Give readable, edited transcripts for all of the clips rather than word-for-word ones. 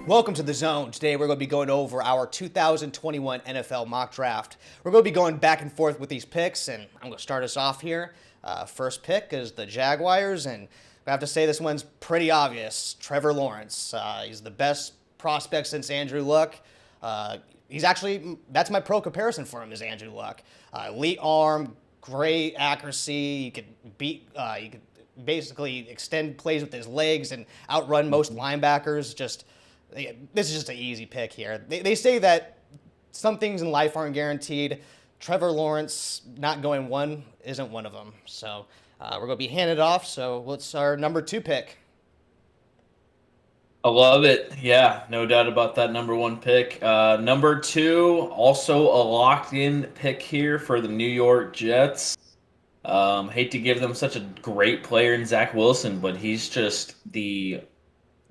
Welcome to the Zone. Today we're going to be going over our 2021 NFL mock draft. We're going to be going back and forth with these picks, and I'm going to start us off here. First pick is the Jaguars, and I have to say this one's pretty obvious. Trevor Lawrence. He's the best prospect since Andrew Luck. That's my pro comparison for him is Andrew Luck. Elite arm, great accuracy. You could basically extend plays with his legs and outrun most linebackers. This is just an easy pick here. They say that some things in life aren't guaranteed. Trevor Lawrence not going one isn't one of them. So we're going to be handed off. So what's our number 2 pick? I love it. Yeah, no doubt about that number 1 pick. Number 2, also a locked-in pick here for the New York Jets. Hate to give them such a great player in Zach Wilson, but he's just the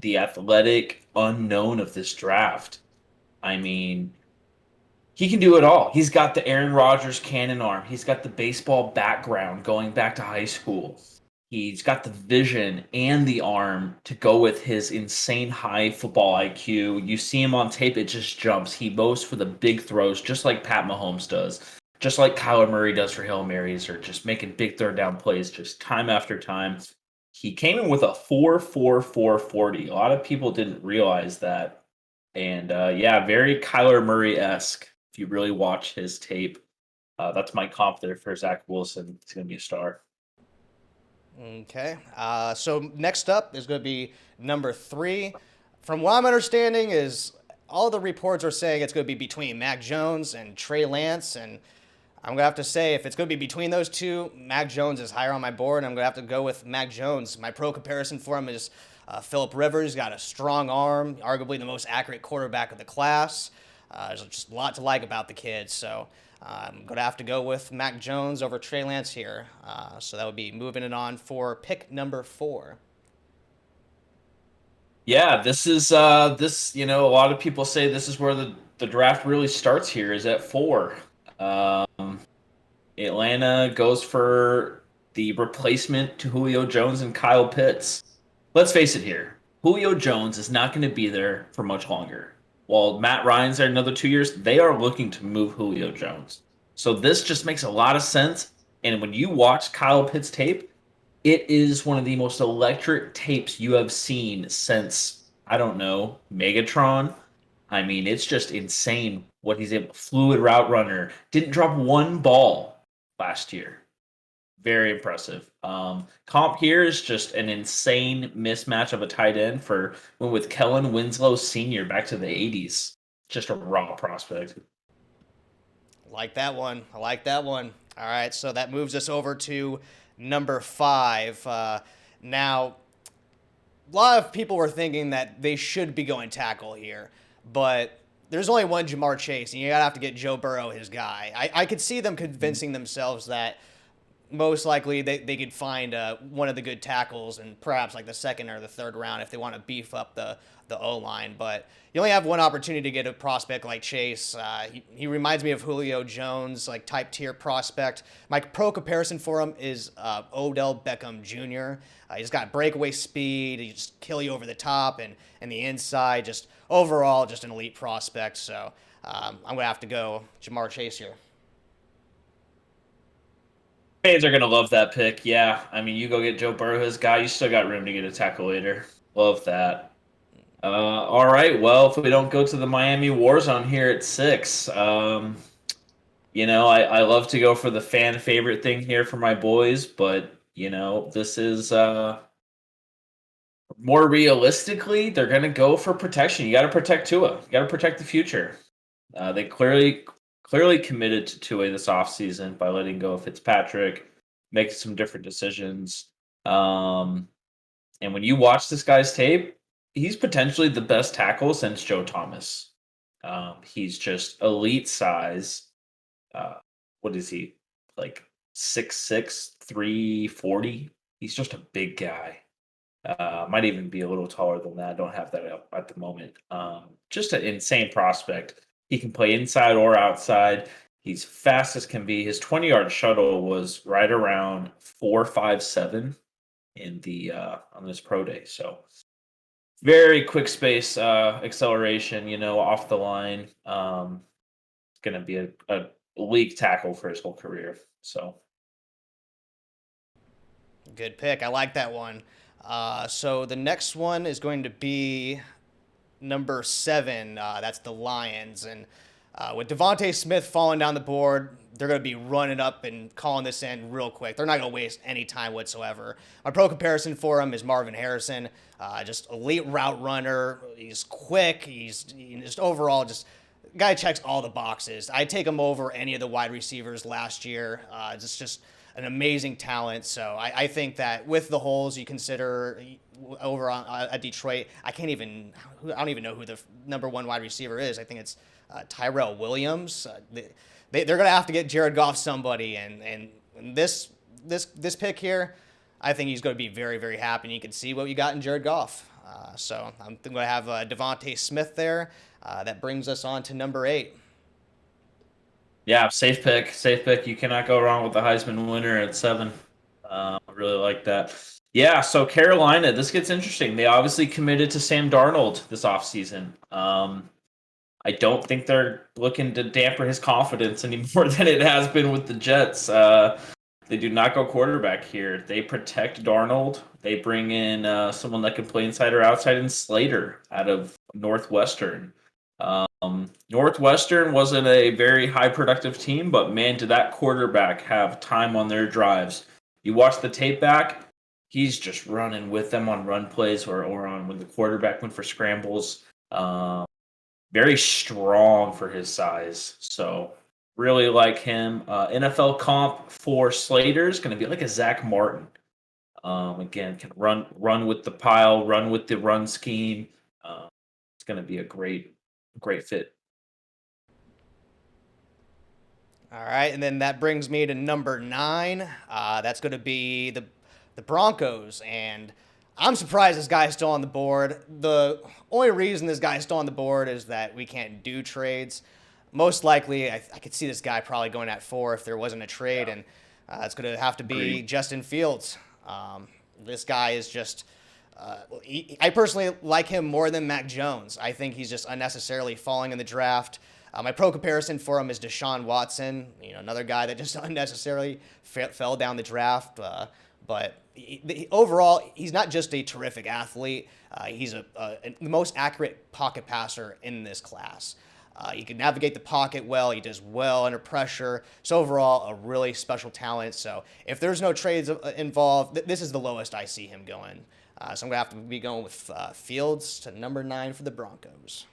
athletic unknown of this draft. I mean, he can do it all. He's got the Aaron Rodgers cannon arm. He's got the baseball background going back to high school. He's got the vision and the arm to go with his insane high football IQ. You see him on tape, it just jumps. He goes for the big throws, just like Pat Mahomes does, just like Kyler Murray does for Hail Marys, or just making big third down plays just time after time. He came in with a 4.44 40. A lot of people didn't realize that. And yeah, very Kyler Murray-esque if you really watch his tape. That's my comp there for Zach Wilson. He's going to be a star. Okay. So next up is going to be number 3. From what I'm understanding is all the reports are saying it's going to be between Mac Jones and Trey Lance, and I'm going to have to say if it's going to be between those two, Mac Jones is higher on my board. I'm going to have to go with Mac Jones. My pro comparison for him is Phillip Rivers. Got a strong arm, arguably the most accurate quarterback of the class. There's just a lot to like about the kid, so I'm going to have to go with Mac Jones over Trey Lance here. So that would be moving it on for pick number 4. Yeah, this is a lot of people say this is where the draft really starts here is at 4. Um, Atlanta goes for the replacement to Julio Jones and Kyle Pitts. Let's face it here. Julio Jones is not going to be there for much longer. While Matt Ryan's there another 2 years, they are looking to move Julio Jones. So this just makes a lot of sense. And when you watch Kyle Pitts tape, it is one of the most electric tapes you have seen since, I don't know, Megatron. I mean, it's just insane what he's able. Fluid route runner. Didn't drop one ball last year. Very impressive. Comp here is just an insane mismatch of a tight end for went with Kellen Winslow Sr. back to the 80s. Just a raw prospect. Like that one. I like that one. All right, so that moves us over to number 5. Now, a lot of people were thinking that they should be going tackle here, but there's only one Jamar Chase, and you gotta have to get Joe Burrow, his guy. I could see them convincing themselves that most likely they could find one of the good tackles and perhaps like the second or the third round if they want to beef up the O line. But you only have one opportunity to get a prospect like Chase. He reminds me of Julio Jones, like type tier prospect. My pro comparison for him is Odell Beckham Jr. He's got breakaway speed. He just kill you over the top and the inside. Just overall, just an elite prospect. So I'm gonna have to go Jamar Chase here. Fans are gonna love that pick. Yeah, I mean, you go get Joe Burrow, his guy. You still got room to get a tackle later. Love that. All right. Well, if we don't go to the Miami Warzone here at 6, I love to go for the fan favorite thing here for my boys, but this is more realistically, they're gonna go for protection. You got to protect Tua. You got to protect the future. They clearly committed to Tua this offseason by letting go of Fitzpatrick, making some different decisions. And when you watch this guy's tape, he's potentially the best tackle since Joe Thomas. He's just elite size. What is he? Like 6'6", 340? He's just a big guy. Might even be a little taller than that. I don't have that up at the moment. Just an insane prospect. He can play inside or outside. He's fast as can be. His 20-yard shuttle was right around 4.57 in the on this pro day. So very quick space acceleration, off the line. It's going to be a elite tackle for his whole career. So, Good pick. I like that one. So the next one is going to be number 7. That's the Lions. And with Devontae Smith falling down the board, they're going to be running up and calling this in real quick. They're not going to waste any time whatsoever. My pro comparison for him is Marvin Harrison, just elite route runner. He's quick. He's just overall just guy checks all the boxes. I take him over any of the wide receivers last year. Just an amazing talent. So I think that with the holes you consider over on at Detroit, I don't even know who the number 1 wide receiver is. I think it's Tyrell Williams. They're going to have to get Jared Goff somebody, and this pick here, I think he's going to be very, very happy. And you can see what you got in Jared Goff. So I'm going to have Devontae Smith there. That brings us on to number 8. yeah, safe pick. Safe pick. You cannot go wrong with the Heisman winner at 7. I really like that. Yeah, so Carolina, this gets interesting. They obviously committed to Sam Darnold this offseason. I don't think they're looking to dampen his confidence any more than it has been with the Jets. They do not go quarterback here. They protect Darnold. They bring in someone that can play inside or outside in Slater out of Northwestern. Northwestern wasn't a very high productive team, but man, did that quarterback have time on their drives. You watch the tape back, he's just running with them on run plays or on when the quarterback went for scrambles. Very strong for his size. So really like him. NFL comp for Slater is going to be like a Zach Martin. Again, can run with the pile, run with the run scheme. It's going to be a great fit. All right, and then that brings me to number 9. That's going to be the Broncos, and I'm surprised this guy's still on the board. The only reason this guy's still on the board is that we can't do trades. Most likely, I could see this guy probably going at 4 if there wasn't a trade, and it's going to have to be Agreed. Justin Fields. This guy is just. I personally like him more than Mac Jones. I think he's just unnecessarily falling in the draft. My pro comparison for him is Deshaun Watson, another guy that just unnecessarily fell down the draft. But overall, he's not just a terrific athlete. He's the most accurate pocket passer in this class. He can navigate the pocket well. He does well under pressure. So overall, a really special talent. So if there's no trades involved, this is the lowest I see him going. So I'm going to have to be going with Fields to number 9 for the Broncos.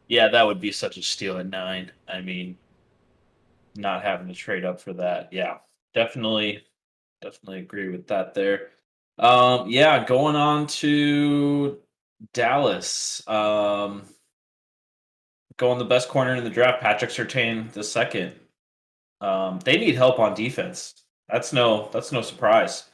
Yeah, that would be such a steal at 9. I mean, not having to trade up for that. Yeah, definitely agree with that there. Yeah, going on to Dallas. Going the best corner in the draft, Patrick Surtain the second. They need help on defense. That's no surprise.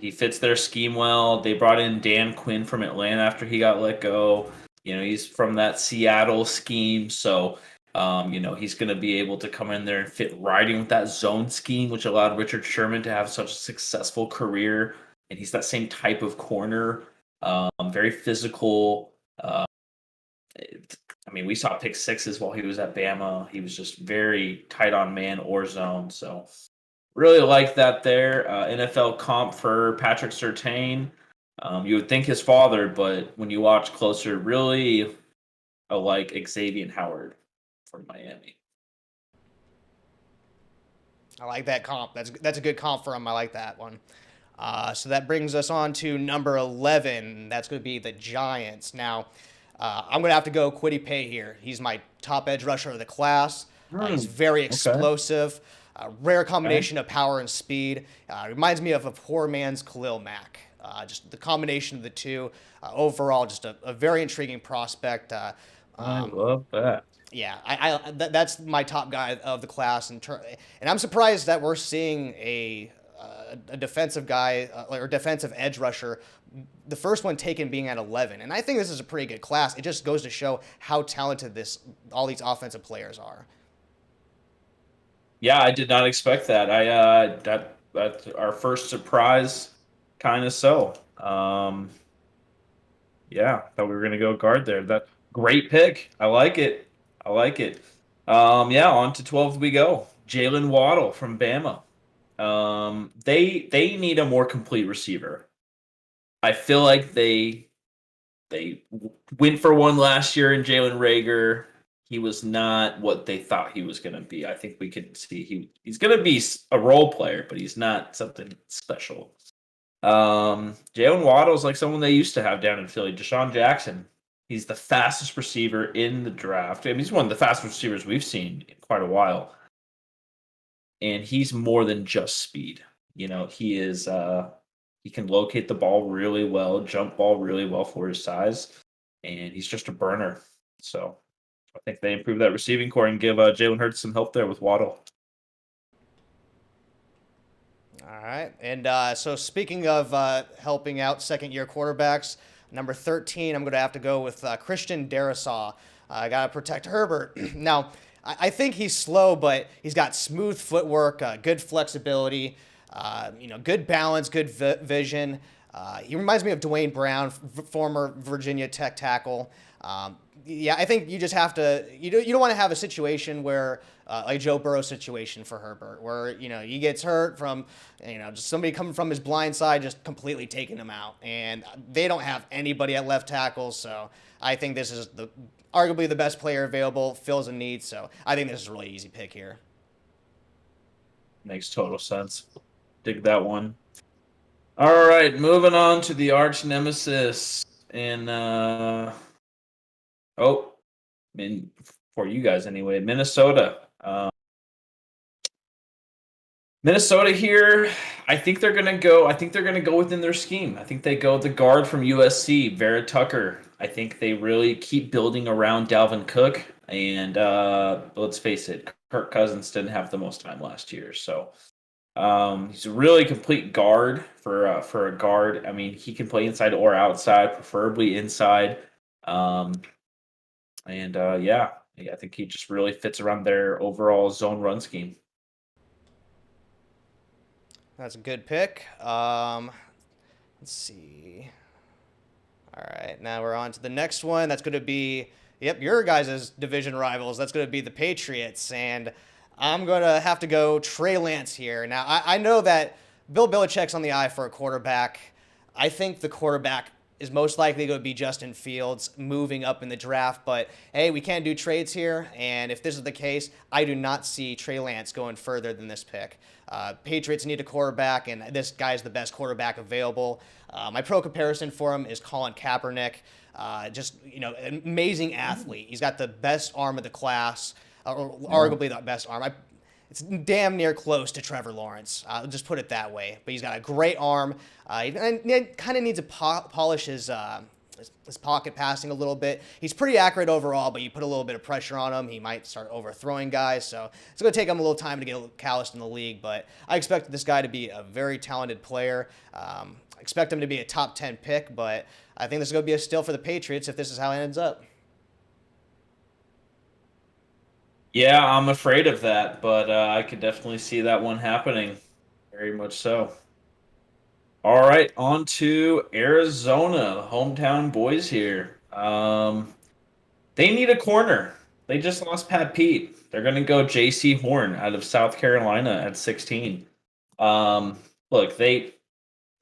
He fits their scheme well. They brought in Dan Quinn from Atlanta after he got let go. He's from that Seattle scheme, so he's going to be able to come in there and fit right in with that zone scheme, which allowed Richard Sherman to have such a successful career. And he's that same type of corner, very physical. We saw pick sixes while he was at Bama. He was just very tight on man or zone. So really like that there. NFL comp for Patrick Surtain. You would think his father, but when you watch closer, really like Xavier Howard from Miami. I like that comp. That's a good comp for him. I like that one. So that brings us on to number 11. That's going to be the Giants. Now, I'm going to have to go Kwity Paye here. He's my top edge rusher of the class. He's very explosive. Rare combination of power and speed. Reminds me of a poor man's Khalil Mack. Just the combination of the two. Overall, just a very intriguing prospect. I love that. Yeah, that's my top guy of the class, and I'm surprised that we're seeing a defensive guy or defensive edge rusher, the first one taken being at 11, and I think this is a pretty good class. It just goes to show how talented all these offensive players are. Yeah, I did not expect that. That's our first surprise, kind of so. Yeah, thought we were gonna go guard there. That great pick. I like it. I like it. Yeah, on to 12 we go. Jalen Waddle from Bama. They need a more complete receiver. I feel like they went for one last year in Jalen Rager. He was not what they thought he was going to be. I think we could see he's going to be a role player, but he's not something special. Jalen Waddle's like someone they used to have down in Philly. Deshaun Jackson. He's the fastest receiver in the draft. I mean, he's one of the fastest receivers we've seen in quite a while. And he's more than just speed. He is he can locate the ball really well, jump ball really well for his size, and he's just a burner. So I think they improve that receiving core and give Jalen Hurts some help there with Waddle. All right. And so speaking of helping out second-year quarterbacks, number 13, I'm going to have to go with Christian Darrisaw. I got to protect Herbert. Now, I think he's slow, but he's got smooth footwork, good flexibility, good balance, good vision. He reminds me of Dwayne Brown, former Virginia Tech tackle. Yeah, I think you just have to. You don't want to have a situation where like Joe Burrow situation for Herbert, where he gets hurt from just somebody coming from his blind side, just completely taking him out, and they don't have anybody at left tackle. So I think this is arguably the best player available, fills a need. So I think this is a really easy pick here. Makes total sense. Dig that one. All right, moving on to the arch nemesis in for you guys anyway, Minnesota. Minnesota here, I think they're gonna go. I think they're gonna go within their scheme. I think they go the guard from USC, Vera Tucker. I think they really keep building around Dalvin Cook, and let's face it, Kirk Cousins didn't have the most time last year, so he's a really complete guard for a guard. I mean, he can play inside or outside, preferably inside. Yeah, I think he just really fits around their overall zone run scheme. That's a good pick. Let's see. All right, now we're on to the next one. That's going to be, your guys' division rivals. That's going to be the Patriots. And I'm going to have to go Trey Lance here. Now, I know that Bill Belichick's on the eye for a quarterback. I think the quarterback is most likely going to be Justin Fields moving up in the draft. But, hey, we can't do trades here. And if this is the case, I do not see Trey Lance going further than this pick. Patriots need a quarterback, and this guy's the best quarterback available. My pro comparison for him is Colin Kaepernick. An amazing athlete. He's got the best arm of the class, or arguably the best arm. It's damn near close to Trevor Lawrence. I'll just put it that way. But he's got a great arm. He kind of needs to polish his pocket passing a little bit. He's pretty accurate overall, but you put a little bit of pressure on him, he might start overthrowing guys. So it's going to take him a little time to get calloused in the league. But I expect this guy to be a very talented player. I expect him to be a top 10 pick, but I think this is going to be a steal for the Patriots if this is how it ends up. Yeah, I'm afraid of that, but I could definitely see that one happening. Very much so. All right, on to Arizona, hometown boys here. They need a corner. They just lost Pat Pete. They're going to go J.C. Horn out of South Carolina at 16. Look, they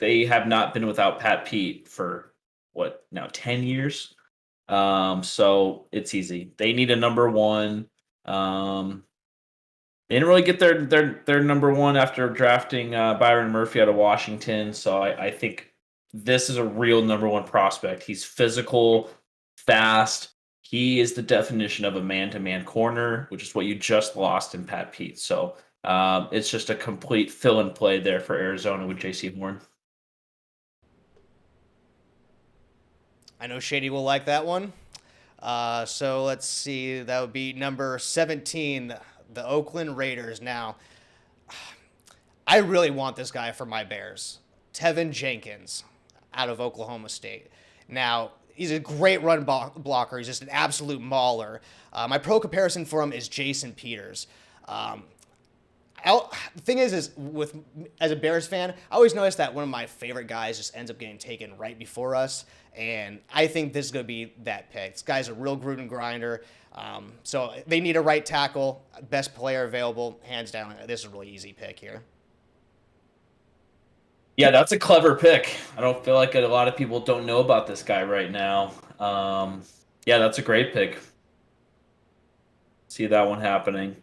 have not been without Pat Pete for what now 10 years. So it's easy. They need a number one. They didn't really get their number one after drafting Byron Murphy out of Washington. So I think this is a real number one prospect. He's physical, fast. He is the definition of a man-to-man corner, which is what you just lost in Pat Pete. So it's just a complete fill and play there for Arizona with J.C. Horn. I know Shady will like that one. So let's see. That would be number 17, the Oakland Raiders. Now, I really want this guy for my Bears. Tevin Jenkins out of Oklahoma State. Now, he's a great run blocker. He's just an absolute mauler. My pro comparison for him is Jason Peters. The thing is with as a Bears fan, I always notice that one of my favorite guys just ends up getting taken right before us, and I think this is going to be that pick. This guy's a real Gruden grinder, so they need a right tackle, best player available, hands down. This is a really easy pick here. Yeah, that's a clever pick. I don't feel like a lot of people don't know about this guy right now. Yeah, that's a great pick. See that one happening.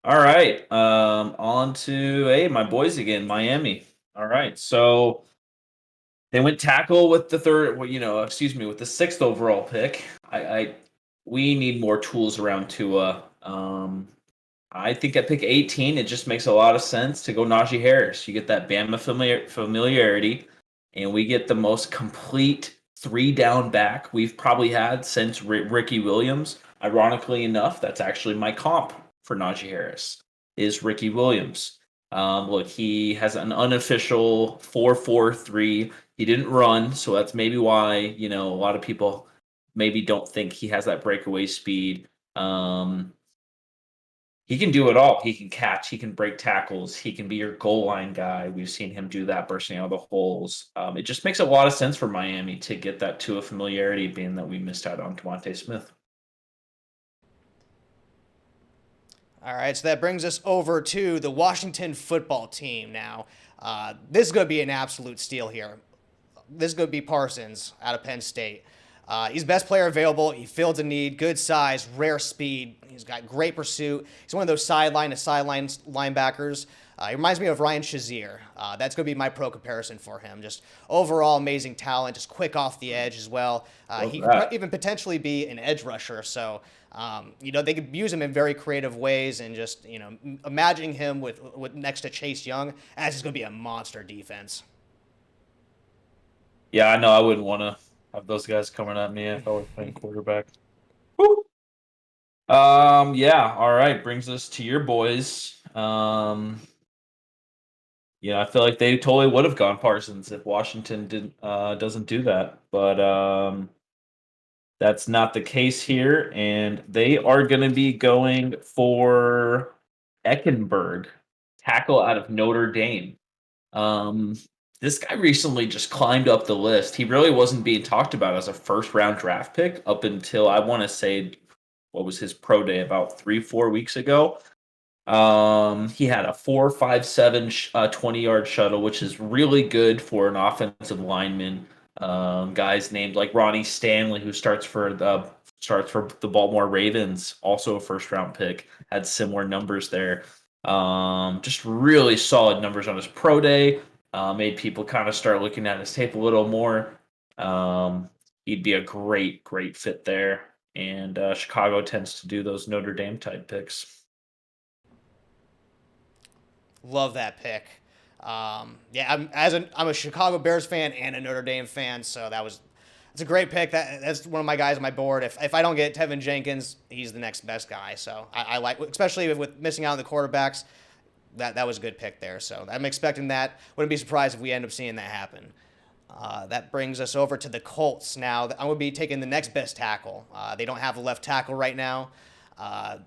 All right. On to my boys again, Miami. All right. So they went tackle with the third, well, with the sixth overall pick. We need more tools around Tua. I think at pick 18, it just makes a lot of sense to go Najee Harris. You get that Bama familiarity, and we get the most complete three down back we've probably had since Ricky Williams. Ironically enough, that's actually my comp for Najee Harris, is Ricky Williams. Look, he has an unofficial 4.43. He didn't run, so that's maybe why, a lot of people maybe don't think he has that breakaway speed. He can do it all. He can catch. He can break tackles. He can be your goal line guy. We've seen him do that, bursting out of the holes. It just makes a lot of sense for Miami to get that Tua familiarity, being that we missed out on Devontae Smith. All right, so that brings us over to the Washington football team now. This is going to be an absolute steal here. This is going to be Parsons out of Penn State. He's best player available. He filled a need, good size, rare speed. He's got great pursuit. He's one of those sideline to sideline linebackers. He reminds me of Ryan Shazier. That's going to be my pro comparison for him. Just overall amazing talent, just quick off the edge as well. He could even potentially be an edge rusher. So, they could use him in very creative ways, and just, imagining him with next to Chase Young, that's just going to be a monster defense. Yeah, I know. I wouldn't want to have those guys coming at me if I was playing quarterback. Woo! Yeah, all right. Brings us to your boys. I feel like they totally would have gone Parsons if Washington doesn't do that. But that's not the case here, and they are going to be going for Eckenberg, tackle out of Notre Dame. Um, this guy recently just climbed up the list. He really wasn't being talked about as a first round draft pick up until, I want to say, what was his pro day, about 3-4 weeks ago. He had a 4.57 20-yard shuttle, which is really good for an offensive lineman. Guys named like Ronnie Stanley, who starts for the Baltimore Ravens, also a first round pick, had similar numbers there. Just really solid numbers on his pro day. Made people kind of start looking at his tape a little more. He'd be a great fit there. And Chicago tends to do those Notre Dame type picks. Love that pick. Yeah, I'm a Chicago Bears fan and a Notre Dame fan, so it's a great pick. That's one of my guys on my board. If I don't get Tevin Jenkins, he's the next best guy. So I like, especially with missing out on the quarterbacks, that was a good pick there. So I'm expecting that. Wouldn't be surprised if we end up seeing that happen. That brings us over to the Colts. Now I'm going to be taking the next best tackle. They don't have a left tackle right now. I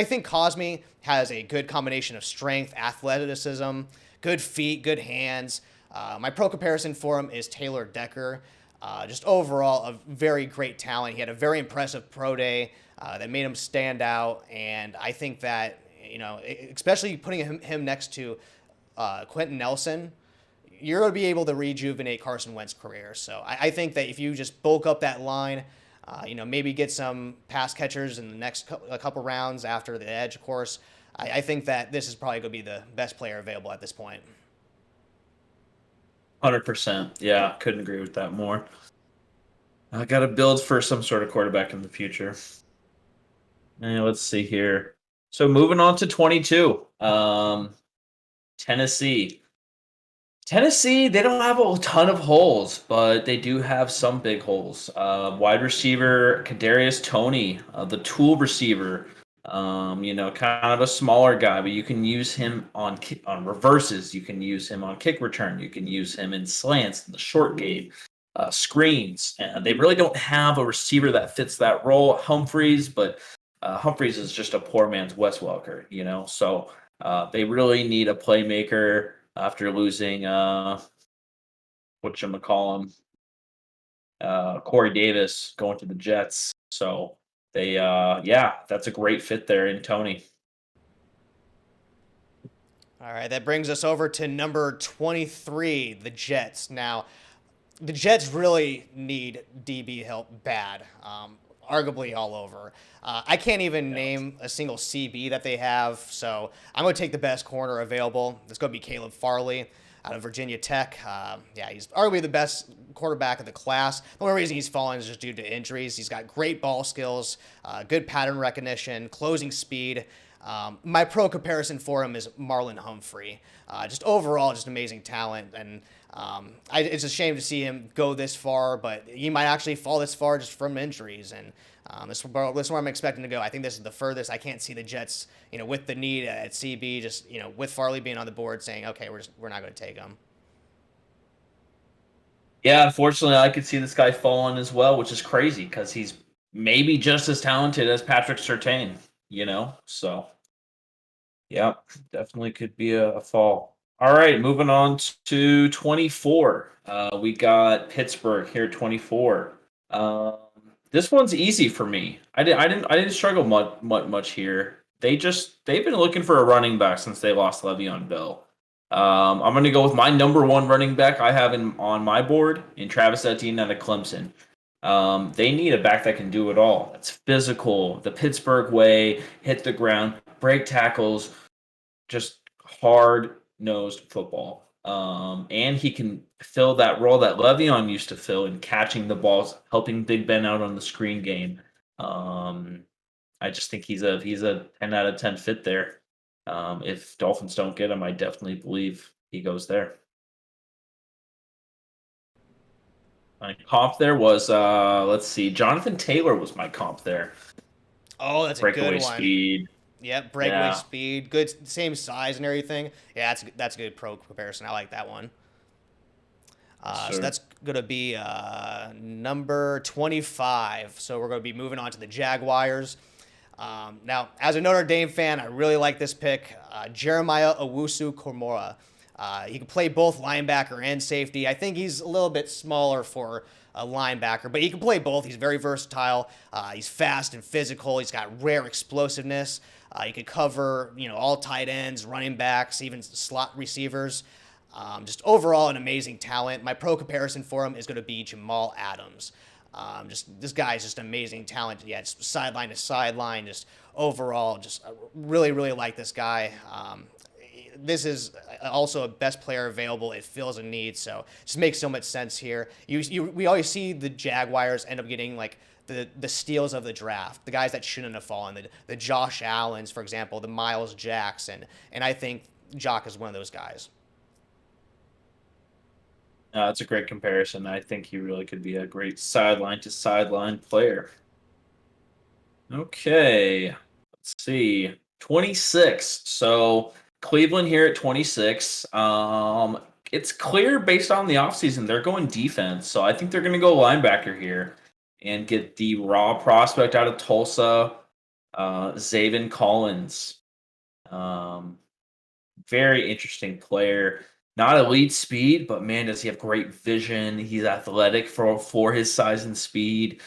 think Cosme has a good combination of strength, athleticism, good feet, good hands. My pro comparison for him is Taylor Decker. Just overall, a very great talent. He had a very impressive pro day that made him stand out, and I think that, especially putting him next to Quentin Nelson, you're going to be able to rejuvenate Carson Wentz's career. So I think that if you just bulk up that line, maybe get some pass catchers in the next couple rounds after the edge, of course, I think that this is probably going to be the best player available at this point. 100%. Yeah, couldn't agree with that more. I got to build for some sort of quarterback in the future. Let's see here. So moving on to 22. Tennessee. Tennessee, they don't have a ton of holes, but they do have some big holes. Wide receiver Kadarius Toney, the tool receiver. Kind of a smaller guy, but you can use him on reverses. You can use him on kick return. You can use him in slants in the short game, screens. They really don't have a receiver that fits that role. Humphreys, but Humphreys is just a poor man's Wes Welker, you know. So they really need a playmaker after losing whatchamacallem, Corey Davis going to the Jets. So they yeah, that's a great fit there in Tony. All right, that brings us over to number 23, the Jets. Now, the Jets really need DB help bad, arguably all over. I can't even Yeah. name a single CB that they have, so I'm going to take the best corner available. It's going to be Caleb Farley out of Virginia Tech. Yeah, he's arguably the best quarterback of the class. The only reason he's fallen is just due to injuries. He's got great ball skills, good pattern recognition, closing speed. My pro comparison for him is Marlon Humphrey. Just overall, just amazing talent, and it's a shame to see him go this far, but he might actually fall this far just from injuries, and this is where I'm expecting to go. I think this is the furthest. I can't see the Jets, with the need at CB, just with Farley being on the board, saying, okay, we're not going to take him. Yeah, unfortunately, I could see this guy falling as well, which is crazy because he's maybe just as talented as Patrick Surtain, you know? So, yeah, definitely could be a fall. All right, moving on to 24. We got Pittsburgh here, 24. Um, this one's easy for me. I didn't struggle much here. They've been looking for a running back since they lost Le'Veon Bell. I'm going to go with my number one running back I have on my board in Travis Etienne out of Clemson. They need a back that can do it all. It's physical, the Pittsburgh way, hit the ground, break tackles, just hard nosed football. And he can fill that role that Le'Veon used to fill in catching the balls, helping Big Ben out on the screen game. Um, I just think he's a 10 out of 10 fit there. If Dolphins don't get him, I definitely believe he goes there. My comp there was let's see, Jonathan Taylor was my comp there. Oh, that's a good Breakaway one. speed. Yep, breakaway Yeah, speed, good, same size and everything. Yeah, that's a good pro comparison. I like that one. So sir. that's going to be number 25. So we're going to be moving on to the Jaguars. Now, as a Notre Dame fan, I really like this pick. Jeremiah Owusu Komora. He can play both linebacker and safety. I think he's a little bit smaller for a linebacker, but he can play both. He's very versatile. He's fast and physical. He's got rare explosiveness. He can cover, all tight ends, running backs, even slot receivers. Just overall, an amazing talent. My pro comparison for him is going to be Jamal Adams. Just this guy is just amazing talent. Yeah, just sideline to sideline. Just overall, just really, really like this guy. This is also a best player available. It fills a need, so it just makes so much sense here. We always see the Jaguars end up getting like the steals of the draft, the guys that shouldn't have fallen, the Josh Allens, for example, the Miles Jackson, and I think Jock is one of those guys. That's a great comparison. I think he really could be a great sideline to sideline player. Okay, let's see. 26. So Cleveland here at 26. It's clear based on the offseason, they're going defense. So I think they're going to go linebacker here and get the raw prospect out of Tulsa, Zaven Collins. Um, Very interesting player. Not elite speed, but man, does he have great vision. He's athletic for his size and speed.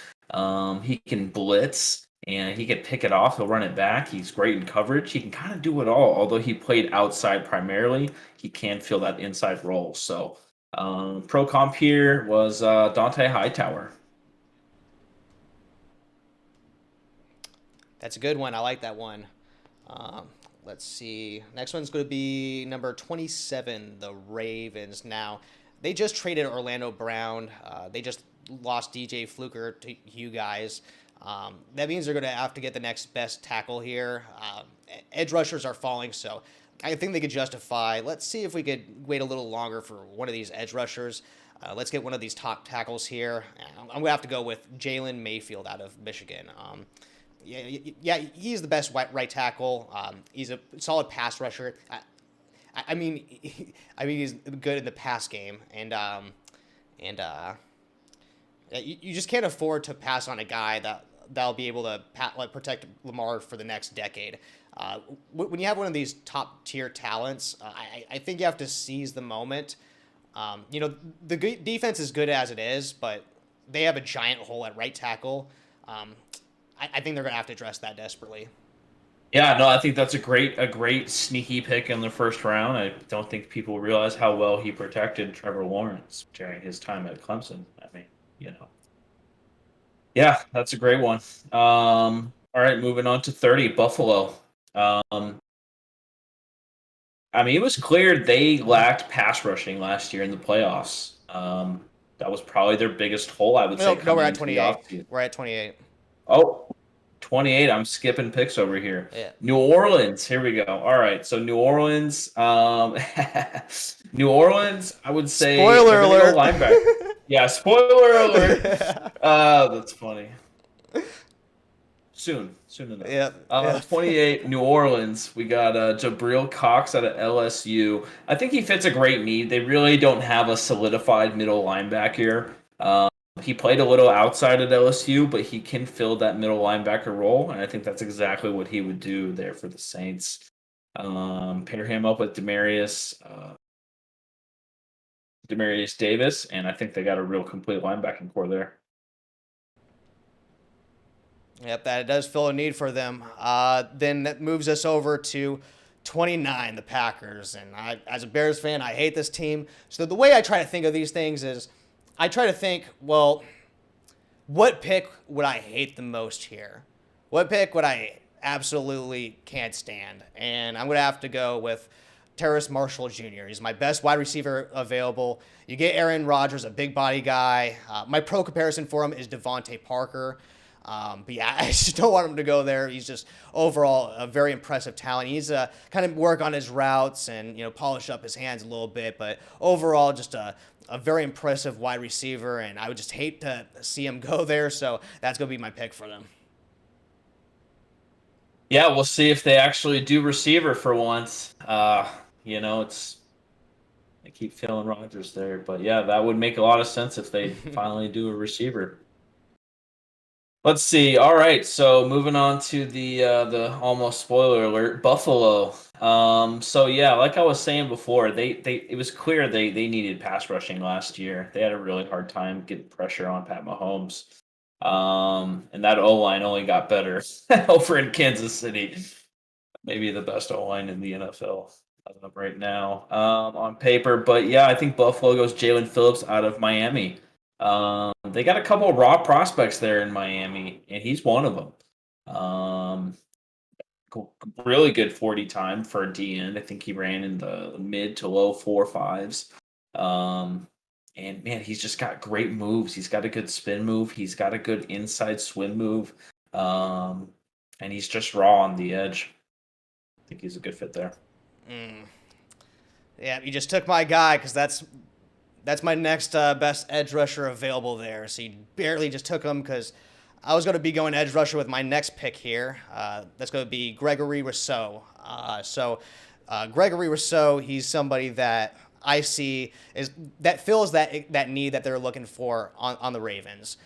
He can blitz and he can pick it off. He'll run it back. He's great in coverage. He can kind of do it all. Although he played outside primarily, he can fill that inside role. So, pro comp here was Dante Hightower. That's a good one. I like that one. Um, let's see. Next one's going to be number 27, the Ravens. Now, they just traded Orlando Brown. They just lost DJ Fluker to you guys. That means they're going to have to get the next best tackle here. Edge rushers are falling, so I think they could justify. Let's see if we could wait a little longer for one of these edge rushers. Let's get one of these top tackles here. I'm going to have to go with Jalen Mayfield out of Michigan. Yeah, he's the best right tackle. He's a solid pass rusher. I mean, he's good in the pass game, and you just can't afford to pass on a guy that that'll be able to protect Lamar for the next decade. When you have one of these top tier talents, I think you have to seize the moment. The defense is good as it is, but they have a giant hole at right tackle. I think they're going to have to address that desperately. Yeah, no, I think that's a great sneaky pick in the first round. I don't think people realize how well he protected Trevor Lawrence during his time at Clemson. I mean, you know. Yeah, that's a great one. All right, moving on to 30, Buffalo. Um, I mean, it was clear they lacked pass rushing last year in the playoffs. That was probably their biggest hole, I would say, No, we're coming at into the 28. offseason. We're at 28. Oh, 28. I'm skipping picks over here. Yeah. New Orleans. Here we go. All right. So New Orleans. New Orleans, I would say Spoiler they're going to go alert. linebacker. Yeah, spoiler alert. That's funny. Soon enough. Yeah. 28, New Orleans. We got Jabril Cox out of LSU. I think he fits a great need. They really don't have a solidified middle linebacker. He played a little outside at LSU, but he can fill that middle linebacker role, and I think that's exactly what he would do there for the Saints. Pair him up with Demarius Davis, and I think they got a real complete linebacking core there. Yep, that does fill a need for them. Then that moves us over to 29, the Packers. And as a Bears fan, I hate this team. So the way I try to think of these things is I try to think, well, what pick would I hate the most here? What pick would I absolutely can't stand? And I'm going to have to go with Terrace Marshall Jr. He's my best wide receiver available. You get Aaron Rodgers, a big body guy. My pro comparison for him is Devontae Parker. But yeah, I just don't want him to go there. He's just overall a very impressive talent. He's kind of work on his routes and polish up his hands a little bit. But overall, just a very impressive wide receiver. And I would just hate to see him go there. So that's going to be my pick for them. Yeah, we'll see if they actually do receiver for once. It's I keep feeling Rodgers there, but yeah, that would make a lot of sense if they finally do a receiver. Let's see. All right, so moving on to the almost spoiler alert, Buffalo. So yeah, like I was saying before, they it was clear they needed pass rushing last year. They had a really hard time getting pressure on Pat Mahomes. And that O line only got better over in Kansas City. Maybe the best O line in the NFL as of right now on paper. But yeah, I think Buffalo goes Jalen Phillips out of Miami. They got a couple of raw prospects there in Miami, and he's one of them. Really good 40 time for a D end. I think he ran in the mid to low 4.5s. And man, he's just got great moves. He's got a good spin move. He's got a good inside swim move. And he's just raw on the edge. I think he's a good fit there. Yeah, you just took my guy because that's my next best edge rusher available there. So you barely just took him because I was going to be going edge rusher with my next pick here. That's going to be Gregory Rousseau. Gregory Rousseau, he's somebody that I see that fills that need that they're looking for on the Ravens.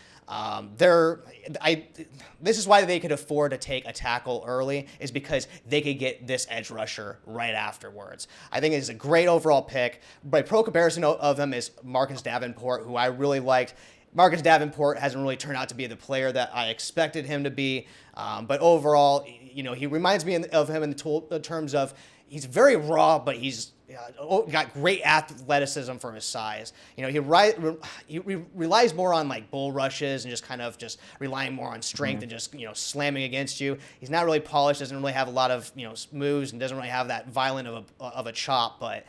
This is why they could afford to take a tackle early, is because they could get this edge rusher right afterwards. I think it's a great overall pick. My pro comparison of him is Marcus Davenport, who I really liked. Marcus Davenport hasn't really turned out to be the player that I expected him to be, but overall, he reminds me of him in terms of he's very raw, but he's got great athleticism for his size. He relies more on like bull rushes and just kind of just relying more on strength and just slamming against you. He's not really polished, doesn't really have a lot of moves, and doesn't really have that violent of a chop. But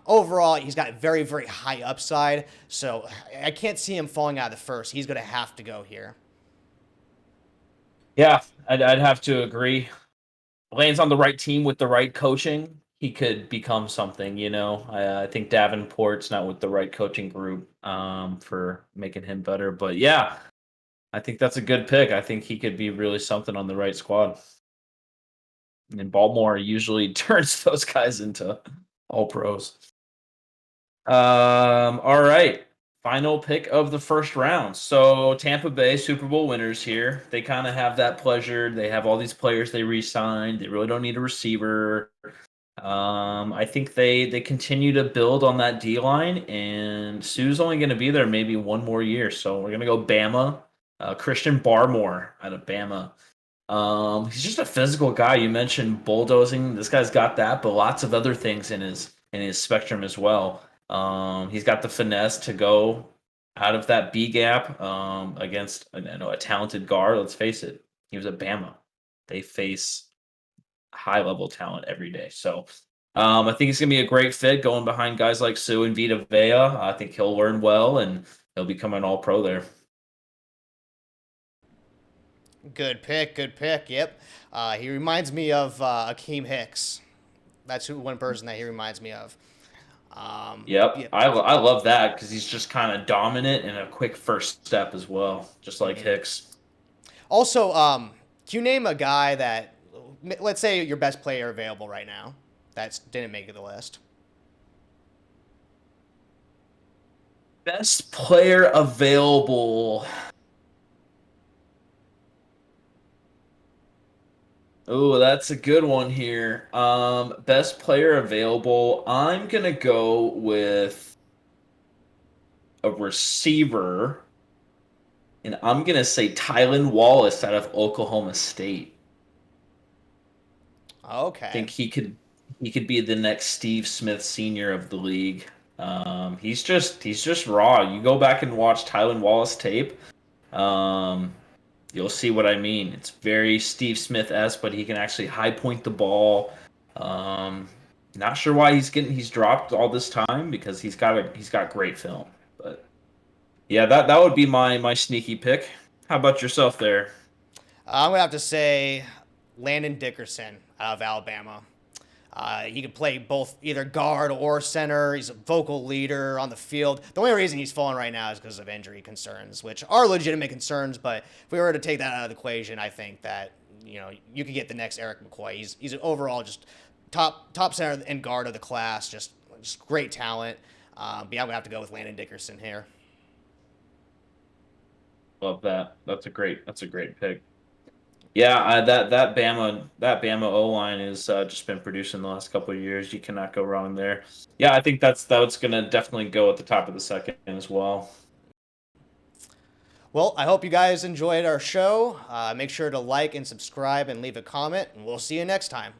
overall, he's got very, very high upside. So I can't see him falling out of the first. He's going to have to go here. Yeah, I'd have to agree. Lands on the right team with the right coaching, he could become something. I think Davenport's not with the right coaching group for making him better. But yeah, I think that's a good pick. I think he could be really something on the right squad. And Baltimore usually turns those guys into all pros. All right. Final pick of the first round. So Tampa Bay Super Bowl winners here. They kind of have that pleasure. They have all these players they re-signed. They really don't need a receiver. I think they continue to build on that D line, and Sue's only going to be there maybe one more year. So we're going to go Bama. Christian Barmore out of Bama. He's just a physical guy. You mentioned bulldozing. This guy's got that, but lots of other things in his spectrum as well. He's got the finesse to go out of that B gap against a talented guard. Let's face it, he was at Bama. They face high level talent every day. So I think it's gonna be a great fit going behind guys like Sue and Vita Vea. I think he'll learn well and he'll become an all pro there. Good pick. Good pick. Yep. He reminds me of Akeem Hicks. That's one person that he reminds me of. Yep, Yep. I love that because he's just kind of dominant and a quick first step as well, just like Hicks. Also, can you name a guy that, let's say, your best player available right now that didn't make the list? Best player available. Oh, that's a good one here. Best player available. I'm gonna go with a receiver, and I'm gonna say Tylan Wallace out of Oklahoma State. Okay. Think he could be the next Steve Smith Senior of the league. He's just raw. You go back and watch Tylan Wallace tape. Um, you'll see what I mean. It's very Steve Smith-esque, but he can actually high point the ball. Not sure why he's dropped all this time because he's got great film. But yeah, that would be my sneaky pick. How about yourself there? I'm gonna have to say Landon Dickerson out of Alabama. He can play both either guard or center. He's a vocal leader on the field. The only reason he's falling right now is because of injury concerns, which are legitimate concerns. But if we were to take that out of the equation, I think that you could get the next Eric McCoy. He's an overall just top center and guard of the class. Just great talent. But yeah, I'm gonna have to go with Landon Dickerson here. Love that. That's a great pick. Yeah, that Bama O line has just been producing the last couple of years. You cannot go wrong there. Yeah, I think that's gonna definitely go at the top of the second as well. Well, I hope you guys enjoyed our show. Make sure to like and subscribe and leave a comment, and we'll see you next time.